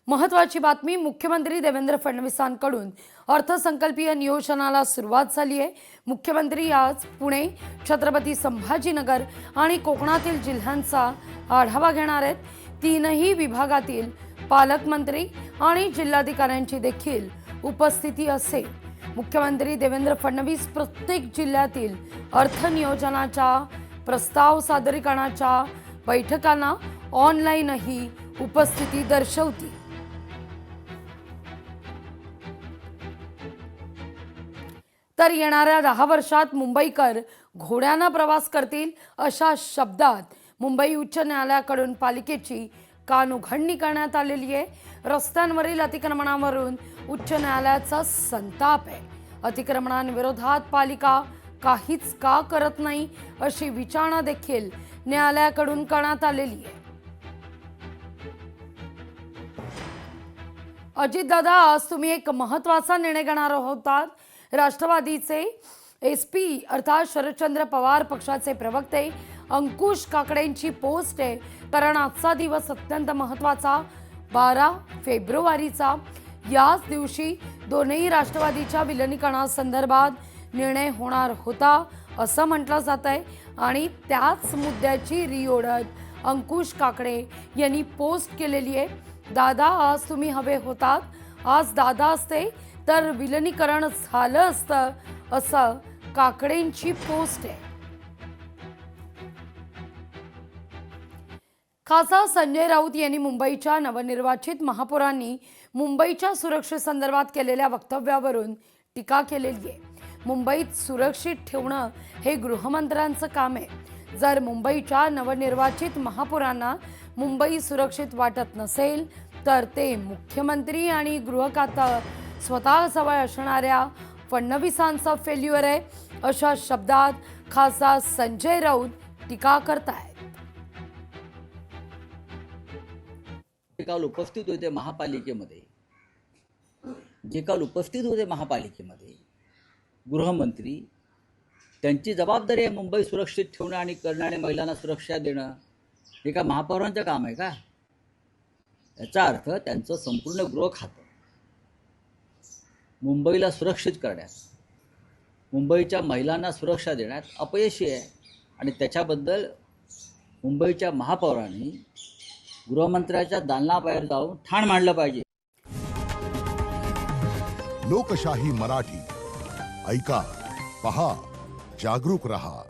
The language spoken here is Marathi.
महत्त्वाची बातमी मुख्यमंत्री देवेंद्र फडणवीसांकडून अर्थसंकल्पीय नियोजनाला सुरुवात झाली आहे। मुख्यमंत्री आज पुणे, छत्रपती संभाजीनगर आणि कोकणातील जिल्ह्यांचा आढावा घेणार आहेत। तीनही विभागातील पालकमंत्री आणि जिल्हाधिकाऱ्यांची देखील उपस्थिती असेल। मुख्यमंत्री देवेंद्र फडणवीस प्रत्येक जिल्ह्यातील अर्थनियोजनाच्या प्रस्ताव सादरीकरणाच्या बैठकांना ऑनलाईनही उपस्थिती दर्शवतील। तर येणाऱ्या 10 वर्षात मुंबईकर घोड्यानं प्रवास करतील अशा शब्दात मुंबई उच्च न्यायालयाकडून पालिकेची कानउघडणी करण्यात आलेली आहे। रस्त्यांवरील अतिक्रमणावरून उच्च न्यायालयाचा संताप आहे। अतिक्रमणांविरोधात पालिका काहीच का करत नाही अशी विचारणा देखील न्यायालयाकडून करण्यात आलेली आहे। अजितदादा, आज तुम्ही एक महत्त्वाचा निर्णय घेणार होतात। राष्ट्रवादीचे एसपी अर्थात शरदचंद्र पवार पक्षाचे प्रवक्ते अंकुश काकडेंची पोस्ट आहे, कारण आजचा दिवस अत्यंत महत्त्वाचा 12 फेब्रुवारीचा। याच दिवशी दोन्ही राष्ट्रवादीच्या विलिनीकरणासंदर्भात निर्णय होणार होता असं म्हटलं जात आहे आणि त्याच मुद्द्याची रिओढत अंकुश काकडे यांनी पोस्ट केलेली आहे। दादा, आज तुम्ही हवे होतात, आज दादा असते तर विलिनीकरण झालं असतं असं काकडेंची पोस्ट आहे। खासदार संजय राऊत यांनी मुंबईच्या नवनिर्वाचित महापौरांनी मुंबईच्या सुरक्षेसंदर्भात केलेल्या वक्तव्यावरून टीका केलेली आहे। मुंबईत सुरक्षित ठेवणं हे गृहमंत्र्यांचं काम आहे। जर मुंबईच्या नवनिर्वाचित महापौरांना मुंबई सुरक्षित वाटत नसेल तर ते मुख्यमंत्री आणि गृह खातं स्वतः जवळ असणाऱ्या फडणवीसांचा फेल्युअर आहे अशा शब्दात खासदार संजय राऊत टीका करतायत। काल उपस्थित होते महापालिकेमध्ये गृहमंत्री, त्यांची जबाबदारी आहे मुंबई सुरक्षित ठेवणं आणि करणाऱ्या महिलांना सुरक्षा देणं। हे का महापौरांचं काम आहे का? याचा अर्थ त्यांचं संपूर्ण गृह खातं मुंबईला सुरक्षित करण्यात, मुंबईच्या महिलांना सुरक्षा देण्यात अपयशी आहे आणि त्याच्याबद्दल मुंबईच्या महापौरांनी गृहमंत्र्याच्या दालनाबाहेर जाऊन ठाण मांडलं पाहिजे। लोकशाही मराठी ऐका, पहा, जागरूक रहा।